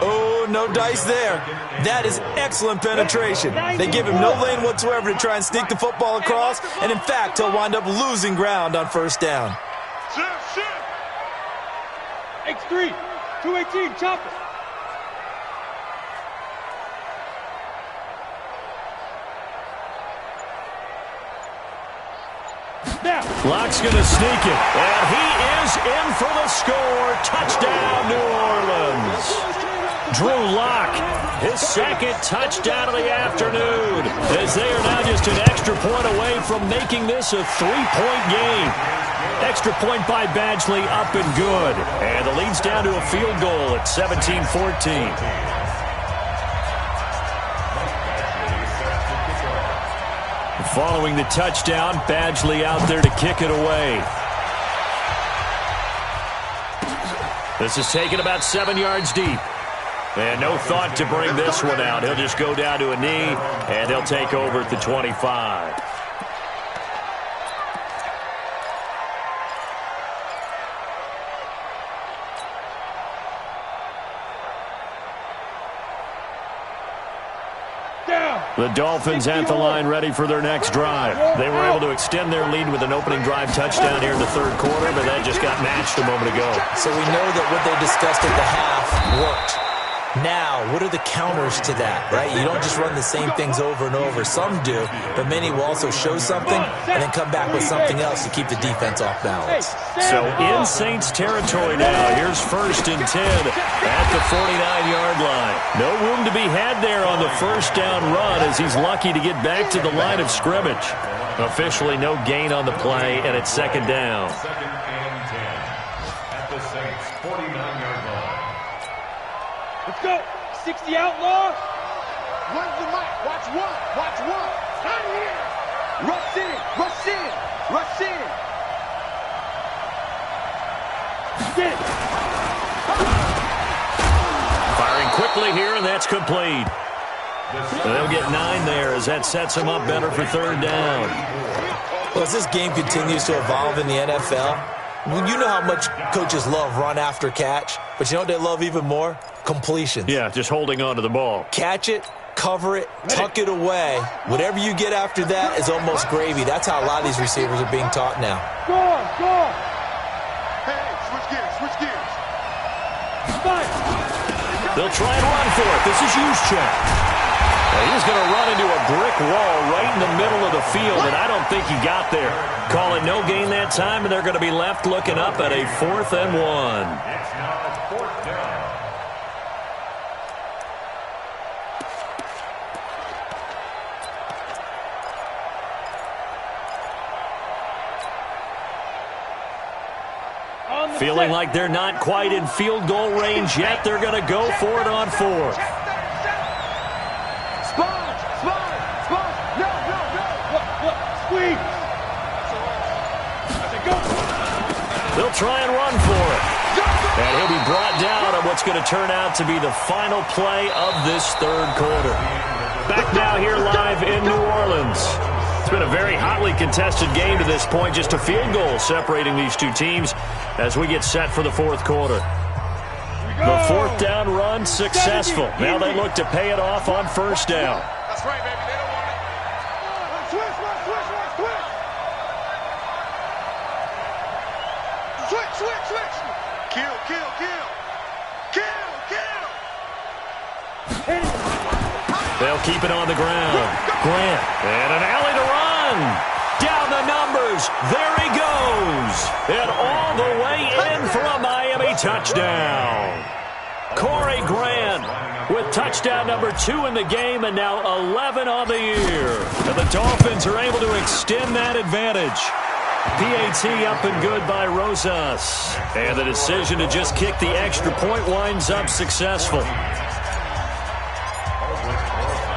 Oh, no dice there. That is excellent penetration. They give him no lane whatsoever to try and sneak the football across, and in fact, he'll wind up losing ground on 1st down. X3, 218, chop it. Locke's going to sneak it, and he is in for the score. Touchdown, New Orleans. Drew Lock, his 2nd touchdown of the afternoon, as they are now just an extra point away from making this a 3-point game. Extra point by Badgley, up and good. And the lead's down to a field goal at 17-14. Following the touchdown, Badgley out there to kick it away. This is taken about 7 yards deep. And no thought to bring this one out. He'll just go down to a knee, and he'll take over at the 25. The Dolphins at the line ready for their next drive. They were able to extend their lead with an opening drive touchdown here in the 3rd quarter, but that just got matched a moment ago. So we know that what they discussed at the half worked. Now, what are the counters to that, right? You don't just run the same things over and over. Some do, but many will also show something and then come back with something else to keep the defense off balance. So in Saints territory now. Here's 1st and 10 at the 49-yard line. No room to be had there on the 1st down run as he's lucky to get back to the line of scrimmage. Officially no gain on the play, and it's 2nd down. 2nd and 10 at the Saints 49-yard line. Let's go. 60 outlaw. Run the mic. Watch one. Watch one. Out here. Rush in. Rush in. Rush in. Get. Firing quickly here, and that's complete. They'll get 9 there as that sets them up better for 3rd down. Well, as this game continues to evolve in the NFL, you know how much coaches love run after catch, but you know what they love even more? Completions. Yeah, just holding on to the ball. Catch it, cover it, tuck it away. Whatever you get after that is almost gravy. That's how a lot of these receivers are being taught now. Go on, go on. Hey, switch gears. Switch gears. Fine. They'll try and run for it. This is Juszczyk. He's going to run into a brick wall right in the middle of the field, and I don't think he got there. Call it no gain that time, and they're going to be left looking up at a 4th and 1. It's now 4th down. Feeling like they're not quite in field goal range yet. They're going to go for it on 4th. Sponge. Sponge. Sponge. No, no, no. Look. Squeeze. They'll try and run for it. And he'll be brought down on what's going to turn out to be the final play of this 3rd quarter. Back now here live in New Orleans. It's been a very hotly contested game to this point. Just a field goal separating these two teams as we get set for the 4th quarter. The 4th down run successful. Now they look to pay it off on 1st down. That's right, baby. They don't want it. Switch. Kill. They'll keep it on the ground. Grant, and an alley to run. Down the numbers. There he goes. And all the way in for a Miami touchdown. Corey Grant with touchdown number 2 in the game and now 11 on the year. And the Dolphins are able to extend that advantage. PAT up and good by Rosas. And the decision to just kick the extra point winds up successful.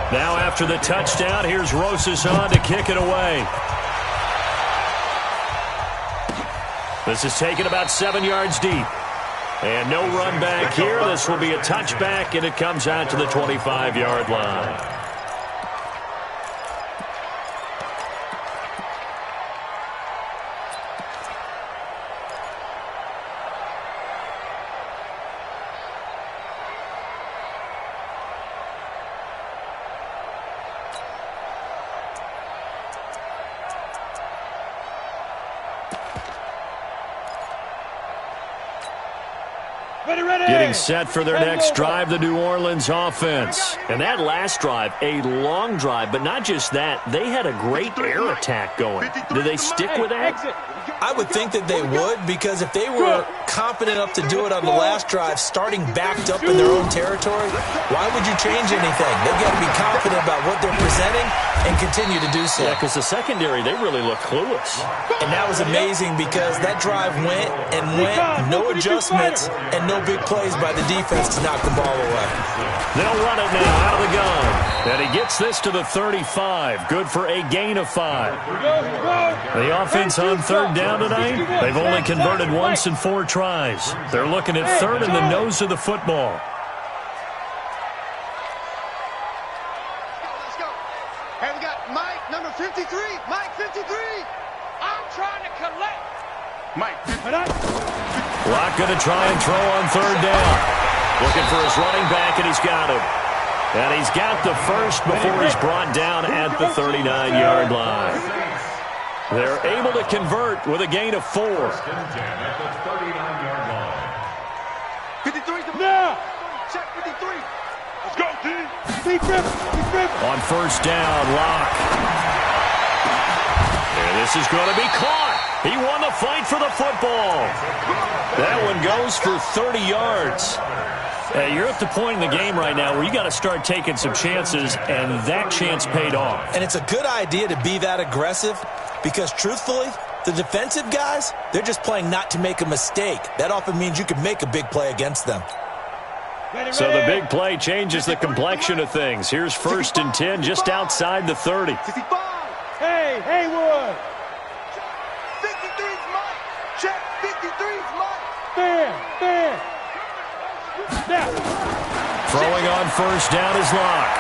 Now after the touchdown, here's Rosas on to kick it away. This is taken about 7 yards deep. And no run back here. This will be a touchback, and it comes out to the 25-yard line. Getting set for their next drive, the New Orleans offense. And that last drive, a long drive, but not just that. They had a great air attack going. Do they stick with that? I would think that they would, because if they were confident enough to do it on the last drive, starting backed up in their own territory, why would you change anything? They've got to be confident about what they're presenting and continue to do so. Yeah, because the secondary, they really look clueless. And that was amazing because that drive went, no adjustments, and no big plays by the defense to knock the ball away. They'll run it now out of the gun. And he gets this to the 35. Good for a gain of 5. The offense on third down tonight, they've only converted once in 4 tries. They're looking at third in the nose of the football. Let's go. Hey, we got Mike, number 53. Mike, 53. I'm trying to collect. Mike. Locke going to try and throw on third down. Looking for his running back, and he's got him. And he's got the first before he's brought down at the 39-yard line. They're able to convert with a gain of 4. 53's the now. Check 53. Let's go, team. On first down, Locke. And this is going to be caught. He won the fight for the football. That one goes for 30 yards. You're at the point in the game right now where you got to start taking some chances, and that chance paid off. And it's a good idea to be that aggressive because, truthfully, the defensive guys, they're just playing not to make a mistake. That often means you can make a big play against them. So the big play changes the complexion of things. Here's 1st and 10 just outside the 30. Hey, Haywood. 53's Mike. Check 53's Mike. Fair. Throwing on first down is Locke.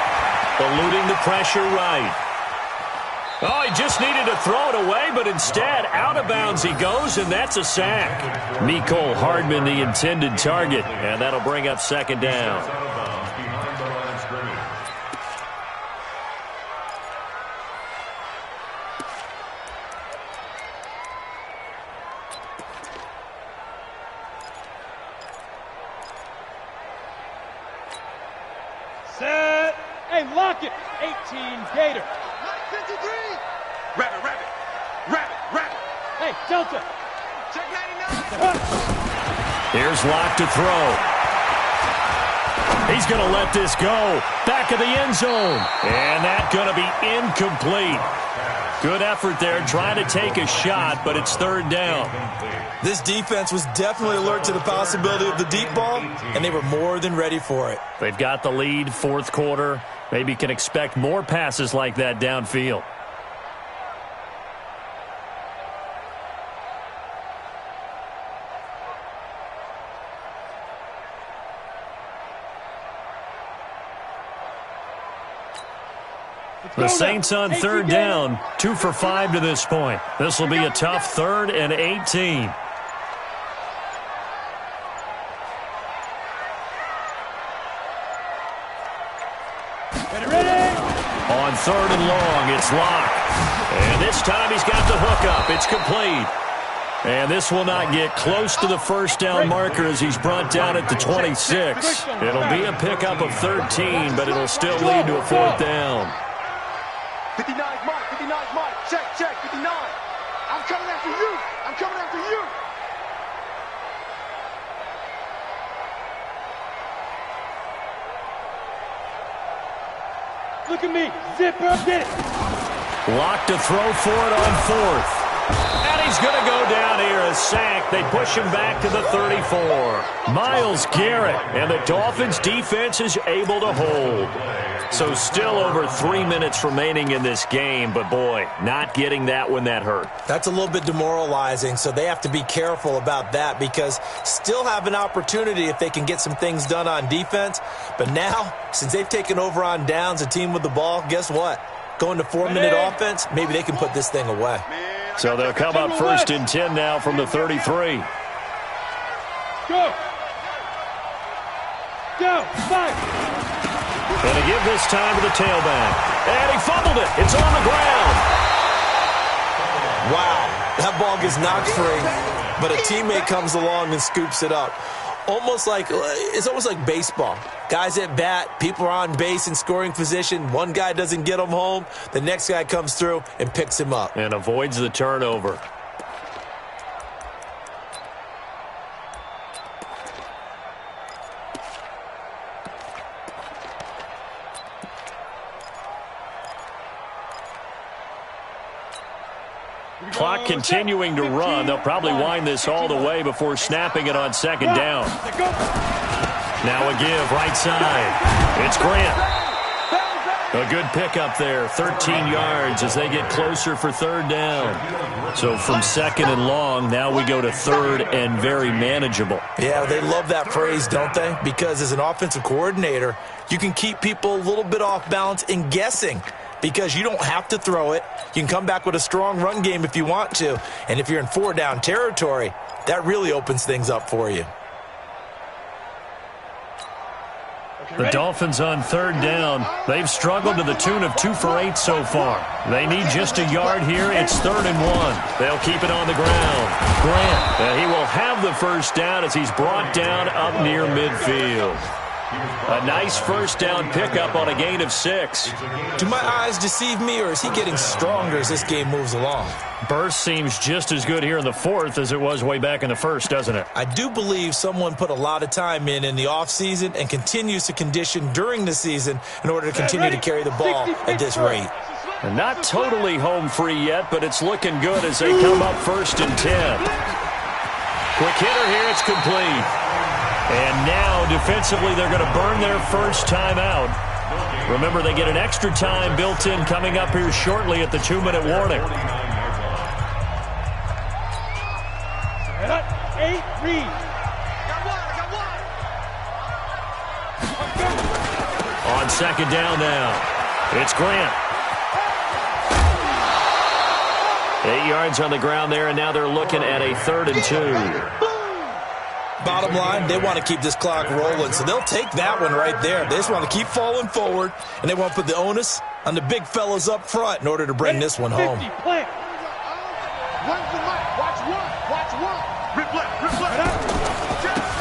Eluding the pressure right. Oh, he just needed to throw it away, but instead, out of bounds he goes, and that's a sack. Mecole Hardman, the intended target, and that'll bring up 2nd down. Set. Hey, lock it. 18 Gator. 53. Rabbit. Hey, Delta. Check 99. Here's Locke to throw. He's going to let this go. Back of the end zone. And that's going to be incomplete. Good effort there, trying to take a shot, but it's 3rd down. This defense was definitely alert to the possibility of the deep ball, and they were more than ready for it. They've got the lead, 4th quarter. Maybe can expect more passes like that downfield. The Saints on 3rd down, 2 for 5 to this point. This will be a tough 3rd and 18. On 3rd and long, it's Locke. And this time he's got the hook up. It's complete. And this will not get close to the first down marker as he's brought down at the 26. It'll be a pickup of 13, but it'll still lead to a 4th down. 59's Mike. 59's Mike. Check 59. I'm coming after you. I'm coming after you. Look at me. Zipper. Get it. Lock to throw for it on fourth. And he's going to go down here, a sack. They push him back to the 34. Myles Garrett, and the Dolphins' defense is able to hold. So still over 3 minutes remaining in this game, but boy, not getting that when that hurt. That's a little bit demoralizing, so they have to be careful about that because still have an opportunity if they can get some things done on defense. But now, since they've taken over on downs, a team with the ball, guess what? Going to 4-minute offense, maybe they can put this thing away. So they'll come up 1st and 10 now from the 33. Go. Go. Fight. Going to give this time to the tailback. And he fumbled it. It's on the ground. Wow. That ball gets knocked free, but a teammate comes along and scoops it up. It's almost like baseball. Guys at bat, people are on base in scoring position. One guy doesn't get him home. The next guy comes through and picks him up. And avoids the turnover. Clock continuing to run. They'll probably wind this all the way before snapping it on 2nd down. Now a give, right side. It's Grant. A good pickup there, 13 yards as they get closer for 3rd down. So from 2nd and long, now we go to 3rd and very manageable. Yeah, they love that phrase, don't they? Because as an offensive coordinator, you can keep people a little bit off balance and guessing. Because you don't have to throw it. You can come back with a strong run game if you want to. And if you're in 4-down territory, that really opens things up for you. The Dolphins on 3rd down. They've struggled to the tune of 2 for 8 so far. They need just a yard here. It's 3rd and 1. They'll keep it on the ground. Grant, he will have the 1st down as he's brought down up near midfield. A nice 1st down pickup on a gain of 6. Do my eyes deceive me, or is he getting stronger as this game moves along? Burst seems just as good here in the 4th as it was way back in the 1st, doesn't it? I do believe someone put a lot of time in the offseason and continues to condition during the season in order to continue to carry the ball at this rate. And not totally home free yet, but it's looking good as they come up 1st and 10. Quick hitter here, it's complete. And now, defensively, they're going to burn their 1st time out. Remember, they get an extra time built in coming up here shortly at the 2-minute warning. 8, read. On 2nd down now, it's Grant. 8 yards on the ground there, and now they're looking at a 3rd and 2. Bottom line, they want to keep this clock rolling, so they'll take that one right there. They just want to keep falling forward, and they want to put the onus on the big fellas up front in order to bring this one home.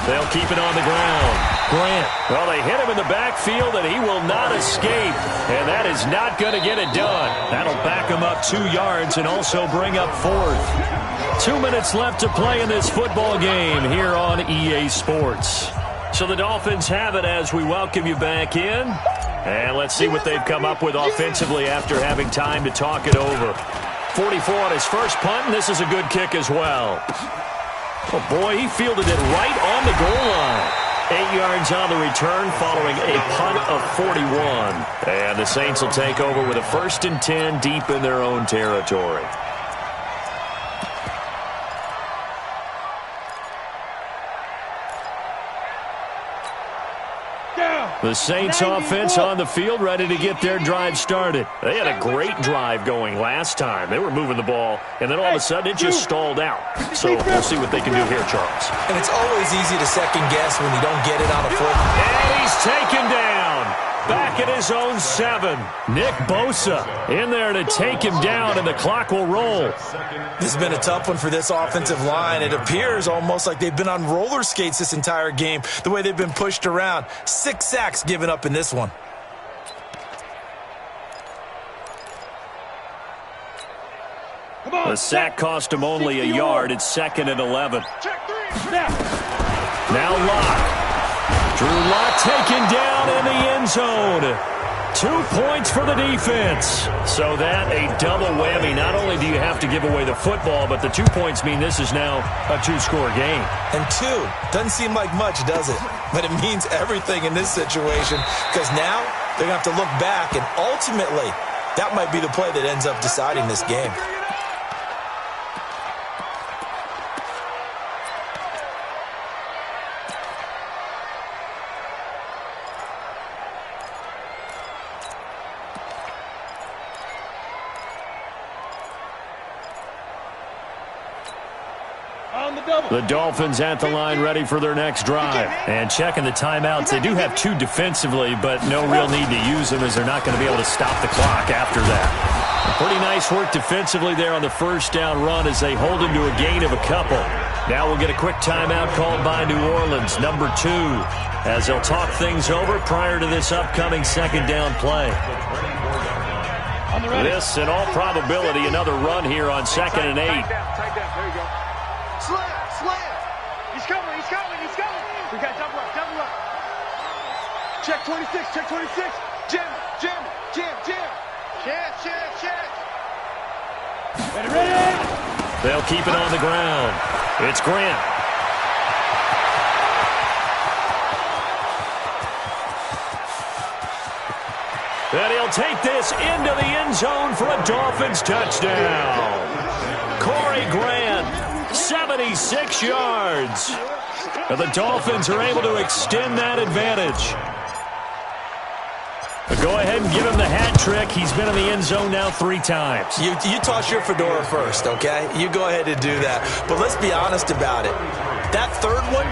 They'll keep it on the ground. Grant, well, they hit him in the backfield, and he will not escape. And that is not going to get it done. That'll back him up 2 yards and also bring up 4th. 2 minutes left to play in this football game here on EA Sports. So the Dolphins have it as we welcome you back in. And let's see what they've come up with offensively after having time to talk it over. 44 on his first punt, and this is a good kick as well. Oh, boy, he fielded it right on the goal line. 8 yards on the return following a punt of 41. And the Saints will take over with a 1st and 10 deep in their own territory. The Saints offense on the field, ready to get their drive started. They had a great drive going last time. They were moving the ball, and then all of a sudden it just stalled out. So we'll see what they can do here, Charles. And it's always easy to second guess when you don't get it on a 4th. And he's taken down. Back at his own 7. Nick Bosa in there to take him down, and the clock will roll. This has been a tough one for this offensive line. It appears almost like they've been on roller skates this entire game, the way they've been pushed around. 6 sacks given up in this one. The sack cost him only a yard. It's 2nd and 11. Now Locke. Drew Lock taken down in the end zone. 2 points for the defense. So that a double whammy. Not only do you have to give away the football, but the 2 points mean this is now a 2-score game. And 2 doesn't seem like much, does it? But it means everything in this situation, because now they're going to have to look back, and ultimately that might be the play that ends up deciding this game. The Dolphins at the line ready for their next drive. And checking the timeouts. They do have 2 defensively, but no real need to use them as they're not going to be able to stop the clock after that. Pretty nice work defensively there on the first down run as they hold him to a gain of a couple. Now we'll get a quick timeout called by New Orleans, number 2, as they'll talk things over prior to this upcoming second down play. This, in all probability, another run here on 2nd and 8. Tight down. There you go. Slam. He's coming. We got double up. Check 26. Jam. Check. Ready. They'll keep it on the ground. It's Grant. And he'll take this into the end zone for a Dolphins touchdown. Corey Grant, 76 yards. And the Dolphins are able to extend that advantage. But go ahead and give him the hat trick. He's been in the end zone now 3 times. You toss your fedora first, okay? You go ahead and do that. But let's be honest about it. That third one,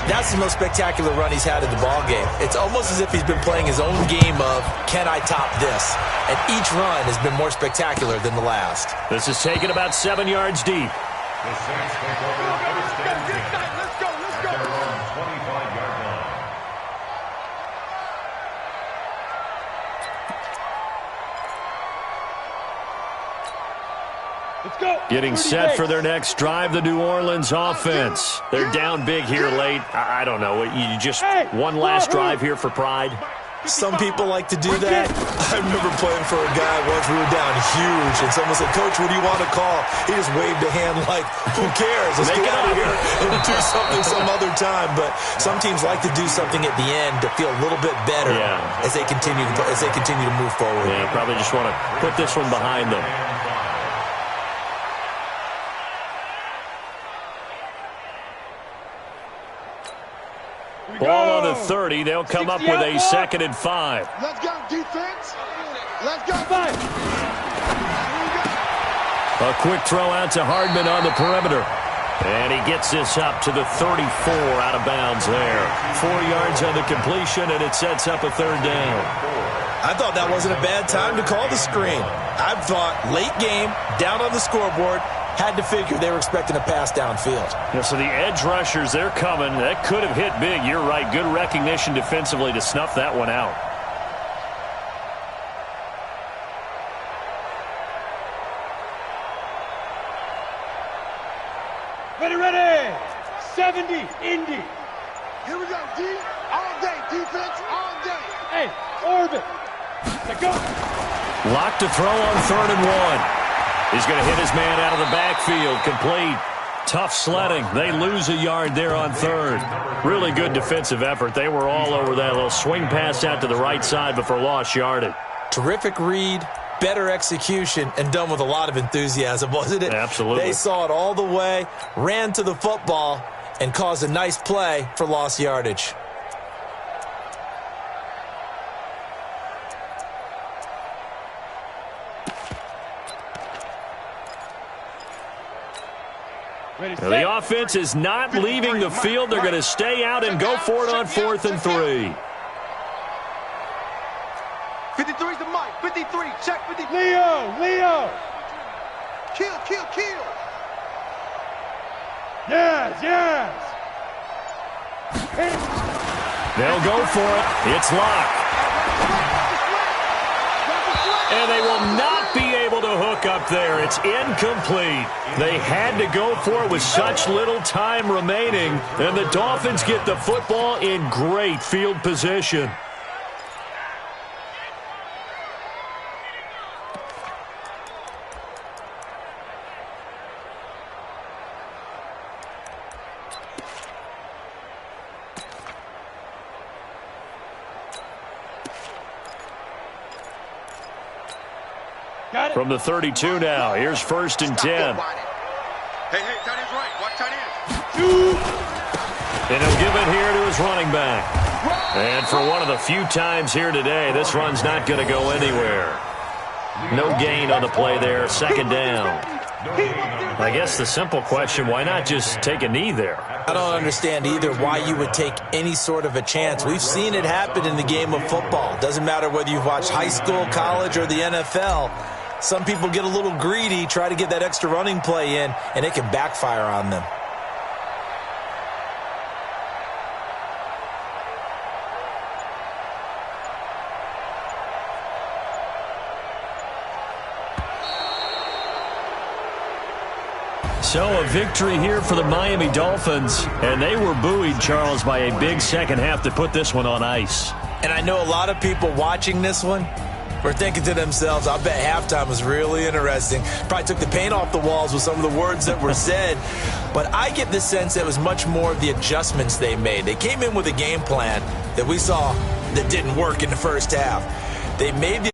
that's the most spectacular run he's had in the ballgame. It's almost as if he's been playing his own game of, can I top this? And each run has been more spectacular than the last. This is taken about 7 yards deep. The Saints take over first and 10. Let's go. At their own 25-yard line. Let's go. Getting set for their next drive, the New Orleans offense. They're down big here late. I don't know. You just one last drive here for pride. Some people like to do that. I remember playing for a guy once. We were down huge, and someone said, "Coach, what do you want to call?" He just waved a hand like, who cares? Let's get out of here and do something some other time. But some teams like to do something at the end to feel a little bit better as they continue to move forward. Yeah, probably just want to put this one behind them. Ball on the 30. They'll come up with a 2nd and 5. Let's go, defense. Let's go, 5. A quick throw out to Hardman on the perimeter. And he gets this up to the 34 out of bounds there. 4 yards on the completion, and it sets up a 3rd down. I thought that wasn't a bad time to call the screen. I thought late game, down on the scoreboard, had to figure they were expecting a pass downfield. Yeah, so the edge rushers, they're coming. That could have hit big. You're right. Good recognition defensively to snuff that one out. Ready. 70, Indy. Here we go, D. All day, defense, all day. Hey, orbit. Let's go. Locked to throw on 3rd and 1. He's going to hit his man out of the backfield. Complete. Tough sledding. They lose a yard there on 3rd. Really good defensive effort. They were all over that little swing pass out to the right side, but for lost yardage. Terrific read, better execution, and done with a lot of enthusiasm, wasn't it? Absolutely. They saw it all the way, ran to the football, and caused a nice play for lost yardage. The offense is not leaving the field. They're going to stay out and go for it on 4th and 3. 53's the mic. 53. Check 53. Leo. Kill. Yes. They'll go for it. It's locked. And they will not be able to hook up there. It's incomplete. They had to go for it with such little time remaining. And the Dolphins get the football in great field position. From the 32 now, here's 1st and 10. Hey, tight end's right. Watch tight end. And he'll give it here to his running back. And for one of the few times here today, this run's not going to go anywhere. No gain on the play there, 2nd down. I guess the simple question, why not just take a knee there? I don't understand either why you would take any sort of a chance. We've seen it happen in the game of football. Doesn't matter whether you've watched high school, college, or the NFL. Some people get a little greedy, try to get that extra running play in, and it can backfire on them. So a victory here for the Miami Dolphins, and they were buoyed, Charles, by a big second half to put this one on ice. And I know a lot of people watching this one were thinking to themselves, I bet halftime was really interesting. Probably took the paint off the walls with some of the words that were said. But I get the sense that it was much more of the adjustments they made. They came in with a game plan that we saw that didn't work in the first half. They made the